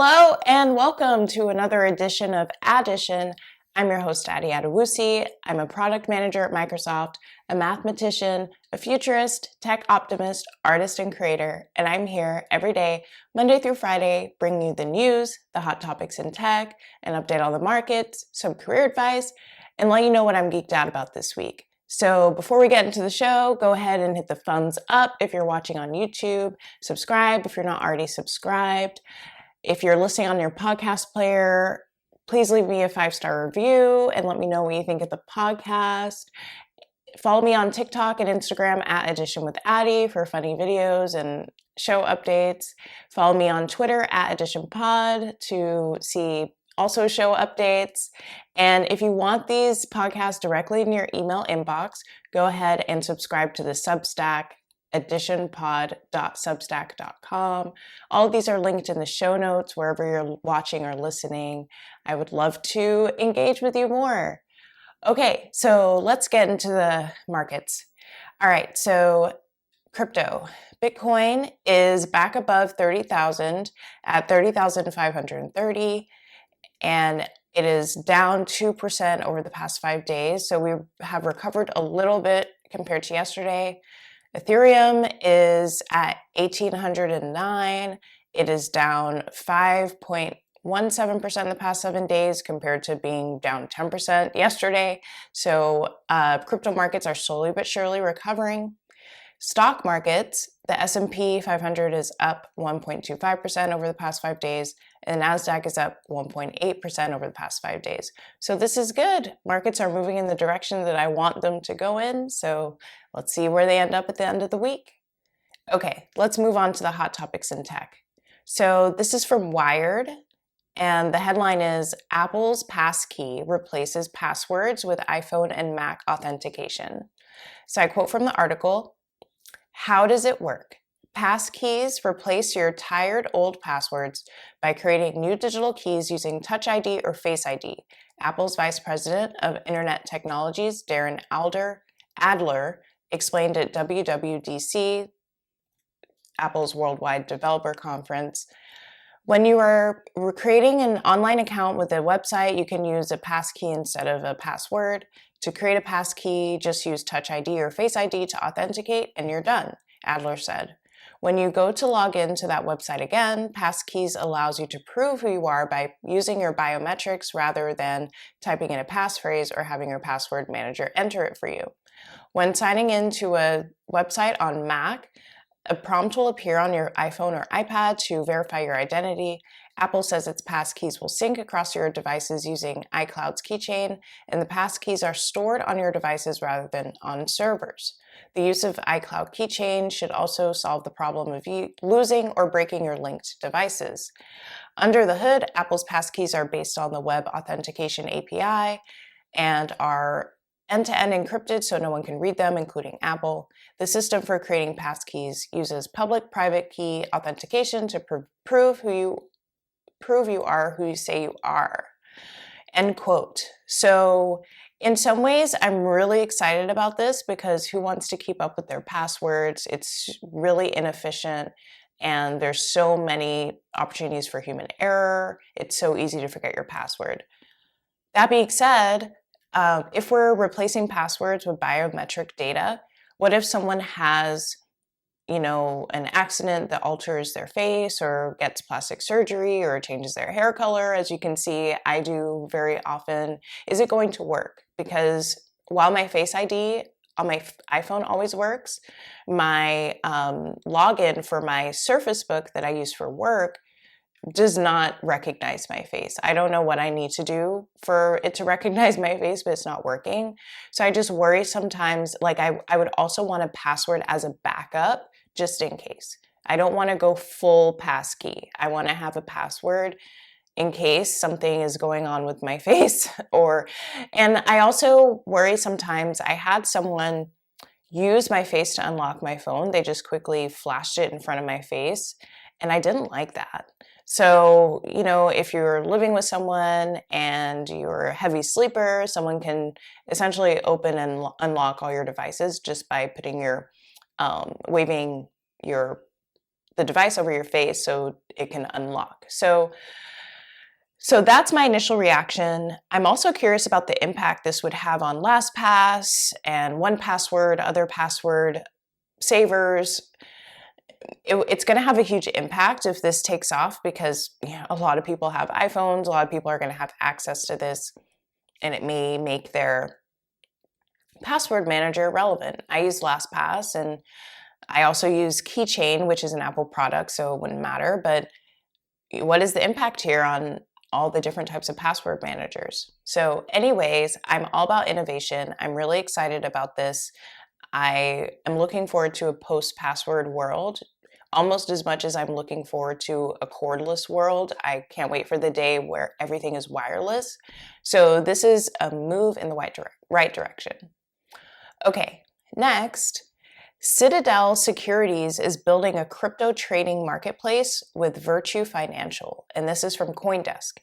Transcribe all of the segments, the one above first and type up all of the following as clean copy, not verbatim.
Hello and welcome to another edition of Addition. I'm your host, Addy. I'm a product manager at Microsoft, a mathematician, a futurist, tech optimist, artist, and creator, and I'm here every day, Monday through Friday, bringing you the news, the hot topics in tech, an update on the markets, some career advice, and let you know what I'm geeked out about this week. So before we get into the show, go ahead and hit the thumbs up if you're watching on YouTube, subscribe if you're not already subscribed. If you're listening on your podcast player, please leave me a 5-star review and let me know what you think of the podcast. Follow me on TikTok and Instagram at Addition with Addy for funny videos and show updates. Follow me on Twitter at AdditionPod to see also show updates. And if you want these podcasts directly in your email inbox, go ahead and subscribe to the Substack, additionpod.substack.com. All of these are linked in the show notes wherever you're watching or listening. I would love to engage with you more. Okay, so let's get into the markets. All right, so crypto. Bitcoin is back above 30,000 at 30,530, and it is down 2% over the past 5 days. So we have recovered a little bit compared to yesterday. Ethereum is at 1,809. It is down 5.17% in the past 7 days compared to being down 10% yesterday. So crypto markets are slowly but surely recovering. Stock markets, the S&P 500 is up 1.25% over the past 5 days, and the NASDAQ is up 1.8% over the past 5 days. So this is good. Markets are moving in the direction that I want them to go in, so let's see where they end up at the end of the week. Okay, let's move on to the hot topics in tech. So this is from Wired, and the headline is Apple's Passkey replaces passwords with iPhone and Mac authentication. So I quote from the article, "How does it work? Passkeys replace your tired old passwords by creating new digital keys using Touch ID or Face ID, Apple's Vice President of Internet Technologies, Darren Adler, explained at WWDC, Apple's Worldwide Developer Conference. When you are creating an online account with a website, you can use a passkey instead of a password. To create a passkey, just use Touch ID or Face ID to authenticate, and you're done," Adler said. "When you go to log into that website again, Passkeys allows you to prove who you are by using your biometrics rather than typing in a passphrase or having your password manager enter it for you. When signing into a website on Mac, a prompt will appear on your iPhone or iPad to verify your identity. Apple says its passkeys will sync across your devices using iCloud's keychain, and the passkeys are stored on your devices rather than on servers. The use of iCloud keychain should also solve the problem of you losing or breaking your linked devices. Under the hood, Apple's passkeys are based on the Web Authentication API and are end-to-end encrypted so no one can read them, including Apple. The system for creating passkeys uses public-private key authentication to prove you are who you say you are." End quote. So in some ways, I'm really excited about this because who wants to keep up with their passwords? It's really inefficient and there's so many opportunities for human error. It's so easy to forget your password. That being said, if we're replacing passwords with biometric data, what if someone has an accident that alters their face or gets plastic surgery or changes their hair color, as you can see I do very often? Is it going to work? Because while my Face ID on my iPhone always works, my login for my Surface Book that I use for work does not recognize my face. I don't know what I need to do for it to recognize my face, but it's not working. So I just worry sometimes, like I would also want a password as a backup just in case. I don't want to go full passkey. I want to have a password in case something is going on with my face and I also worry sometimes. I had someone use my face to unlock my phone. They just quickly flashed it in front of my face and I didn't like that. So, if you're living with someone and you're a heavy sleeper, someone can essentially open and unlock all your devices just by putting waving the device over your face so it can unlock. So that's my initial reaction. I'm also curious about the impact this would have on LastPass and 1Password, other password savers. It's going to have a huge impact if this takes off, because a lot of people have iPhones, a lot of people are going to have access to this, and it may make their password manager relevant. I use LastPass, and I also use Keychain, which is an Apple product, so it wouldn't matter. But what is the impact here on all the different types of password managers? So anyways, I'm all about innovation. I'm really excited about this. I am looking forward to a post-password world almost as much as I'm looking forward to a cordless world. I can't wait for the day where everything is wireless. So this is a move in the right direction. Okay, next, Citadel Securities is building a crypto trading marketplace with Virtu Financial, and this is from CoinDesk.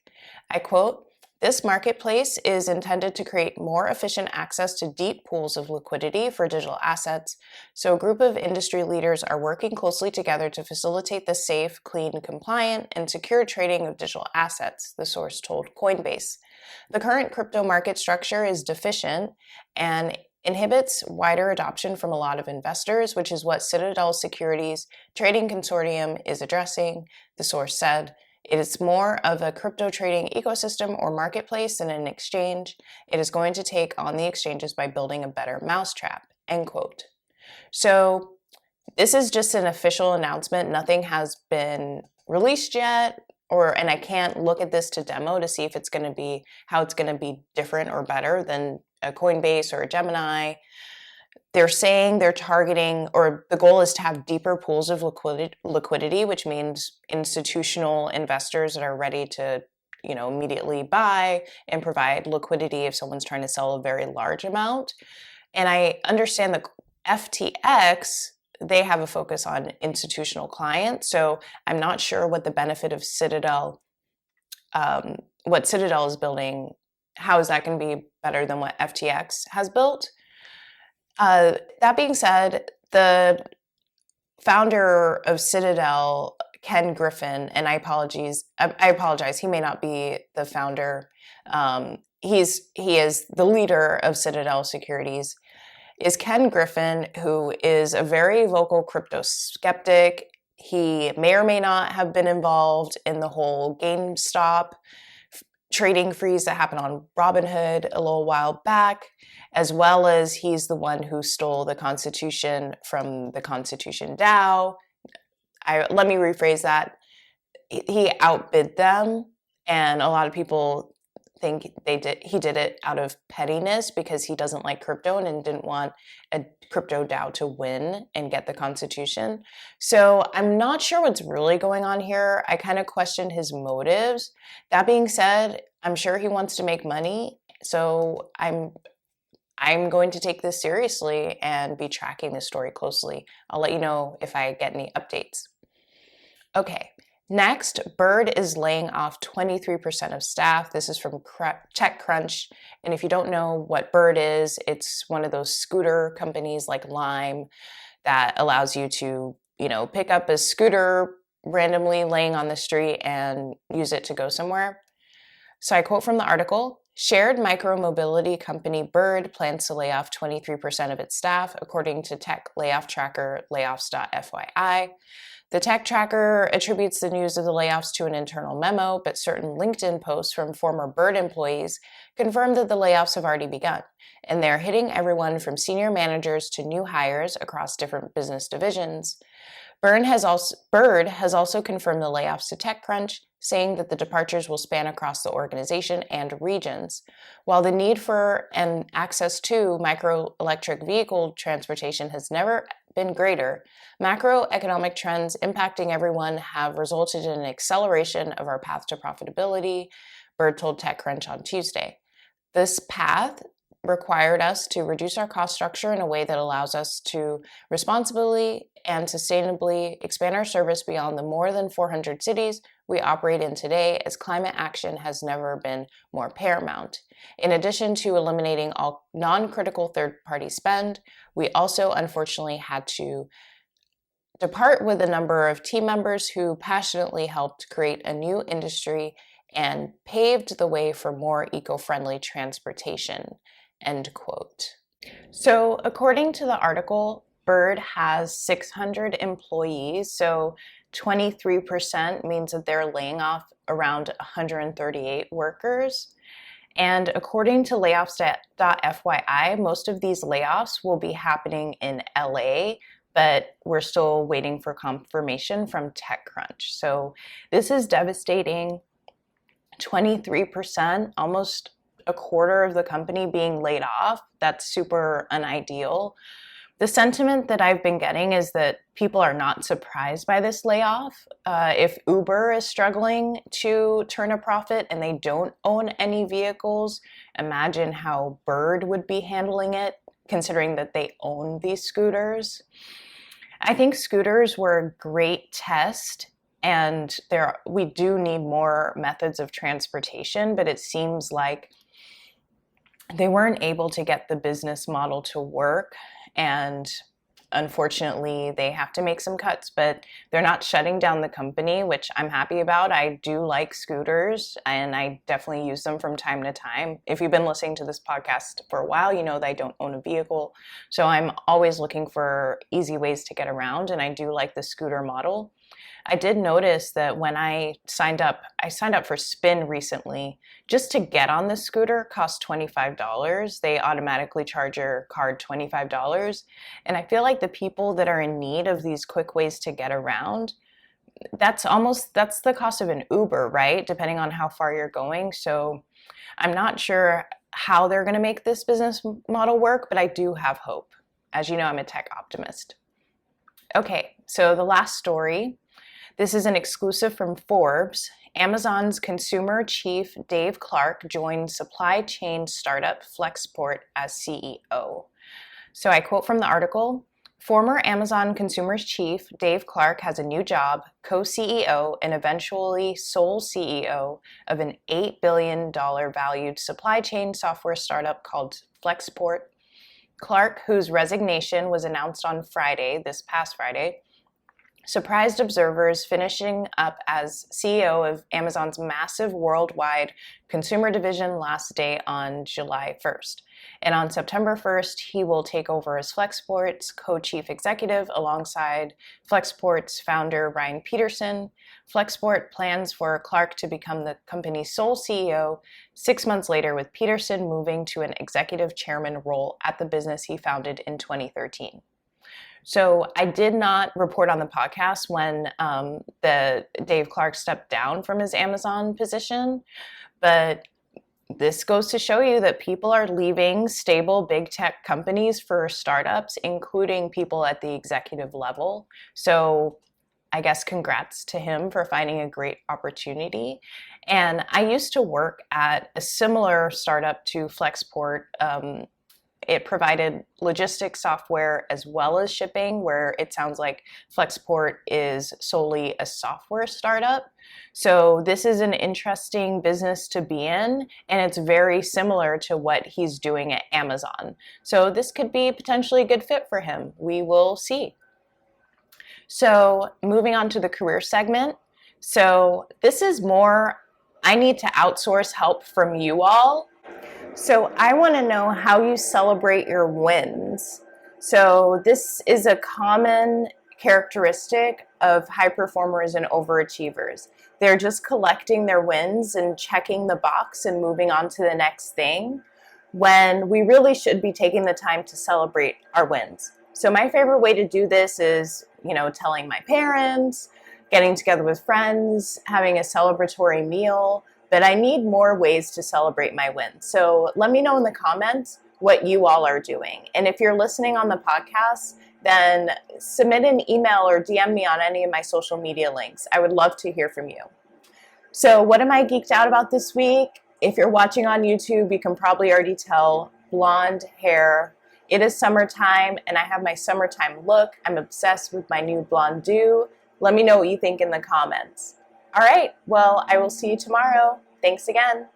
I quote, "This marketplace is intended to create more efficient access to deep pools of liquidity for digital assets. So a group of industry leaders are working closely together to facilitate the safe, clean, compliant, and secure trading of digital assets," the source told Coinbase. "The current crypto market structure is deficient and inhibits wider adoption from a lot of investors, which is what Citadel Securities Trading Consortium is addressing," the source said. "It is more of a crypto trading ecosystem or marketplace than an exchange. It is going to take on the exchanges by building a better mousetrap," end quote. So this is just an official announcement. Nothing has been released yet, and I can't look at this to demo to see if it's going to be, how it's going to be different or better than a Coinbase or a Gemini. They're saying they're targeting, or the goal is to have deeper pools of liquidity, which means institutional investors that are ready to, immediately buy and provide liquidity if someone's trying to sell a very large amount. And I understand that FTX, they have a focus on institutional clients. So I'm not sure what the benefit of Citadel, what Citadel is building, how is that going to be better than what FTX has built? That being said, the founder of Citadel, Ken Griffin, and I apologize, he may not be the founder. He is the leader of Citadel Securities, is Ken Griffin, who is a very vocal crypto skeptic. He may or may not have been involved in the whole GameStop trading freeze that happened on Robinhood a little while back, as well as he's the one who stole the Constitution from the Constitution DAO. Let me rephrase that. He outbid them, and a lot of people think he did it out of pettiness because he doesn't like crypto and didn't want a crypto DAO to win and get the Constitution. So I'm not sure what's really going on here. I kind of question his motives. That being said, I'm sure he wants to make money. So I'm going to take this seriously and be tracking this story closely. I'll let you know if I get any updates. Okay. Next, Bird is laying off 23% of staff. This is from TechCrunch. And if you don't know what Bird is, it's one of those scooter companies like Lime that allows you to, pick up a scooter randomly laying on the street and use it to go somewhere. So I quote from the article, "Shared micromobility company Bird plans to lay off 23% of its staff, according to tech layoff tracker layoffs.fyi. The tech tracker attributes the news of the layoffs to an internal memo, but certain LinkedIn posts from former Bird employees confirm that the layoffs have already begun, and they're hitting everyone from senior managers to new hires across different business divisions. Bird has also confirmed the layoffs to TechCrunch, saying that the departures will span across the organization and regions. While the need for and access to microelectric vehicle transportation has never been greater, macroeconomic trends impacting everyone have resulted in an acceleration of our path to profitability," Bird told TechCrunch on Tuesday. "This path required us to reduce our cost structure in a way that allows us to responsibly and sustainably expand our service beyond the more than 400 cities we operate in today, as climate action has never been more paramount. In addition to eliminating all non-critical third-party spend, we also unfortunately had to depart with a number of team members who passionately helped create a new industry and paved the way for more eco-friendly transportation, end quote. So according to the article, Bird has 600 employees, so 23% means that they're laying off around 138 workers. And according to layoffs.fyi, most of these layoffs will be happening in LA, but we're still waiting for confirmation from TechCrunch. So this is devastating. 23%, almost a quarter of the company being laid off. That's super unideal. The sentiment that I've been getting is that people are not surprised by this layoff. If Uber is struggling to turn a profit and they don't own any vehicles, imagine how Bird would be handling it, considering that they own these scooters. I think scooters were a great test, and we do need more methods of transportation, but it seems like they weren't able to get the business model to work, and unfortunately they have to make some cuts, but they're not shutting down the company, which I'm happy about. I do like scooters and I definitely use them from time to time. If you've been listening to this podcast for a while, you know that I don't own a vehicle, so I'm always looking for easy ways to get around, and I do like the scooter model. I did notice that when I signed up for Spin recently. Just to get on the scooter costs $25. They automatically charge your card $25. And I feel like the people that are in need of these quick ways to get around, that's the cost of an Uber, right? Depending on how far you're going. So I'm not sure how they're going to make this business model work, but I do have hope. As you know, I'm a tech optimist. Okay, so the last story. This is an exclusive from Forbes. Amazon's consumer chief, Dave Clark, joined supply chain startup Flexport as CEO. So I quote from the article, former Amazon consumer chief, Dave Clark, has a new job, co-CEO and eventually sole CEO of an $8 billion valued supply chain software startup called Flexport. Clark, whose resignation was announced on this past Friday, surprised observers, finishing up as CEO of Amazon's massive worldwide consumer division last day on July 1st. And on September 1st, he will take over as Flexport's co-chief executive alongside Flexport's founder, Ryan Peterson. Flexport plans for Clark to become the company's sole CEO 6 months later, with Peterson moving to an executive chairman role at the business he founded in 2013. So I did not report on the podcast when the Dave Clark stepped down from his Amazon position, but this goes to show you that people are leaving stable big tech companies for startups, including people at the executive level. So I guess congrats to him for finding a great opportunity. And I used to work at a similar startup to Flexport. It provided logistics software as well as shipping, where it sounds like Flexport is solely a software startup. So this is an interesting business to be in, and it's very similar to what he's doing at Amazon. So this could be potentially a good fit for him. We will see. So moving on to the career segment. So this is more, I need to outsource help from you all. So I want to know how you celebrate your wins. So this is a common characteristic of high performers and overachievers. They're just collecting their wins and checking the box and moving on to the next thing, when we really should be taking the time to celebrate our wins. So my favorite way to do this is, telling my parents, getting together with friends, having a celebratory meal. But I need more ways to celebrate my wins. So let me know in the comments what you all are doing. And if you're listening on the podcast, then submit an email or DM me on any of my social media links. I would love to hear from you. So what am I geeked out about this week? If you're watching on YouTube, you can probably already tell, blonde hair. It is summertime and I have my summertime look. I'm obsessed with my new blonde do. Let me know what you think in the comments. All right, well, I will see you tomorrow. Thanks again.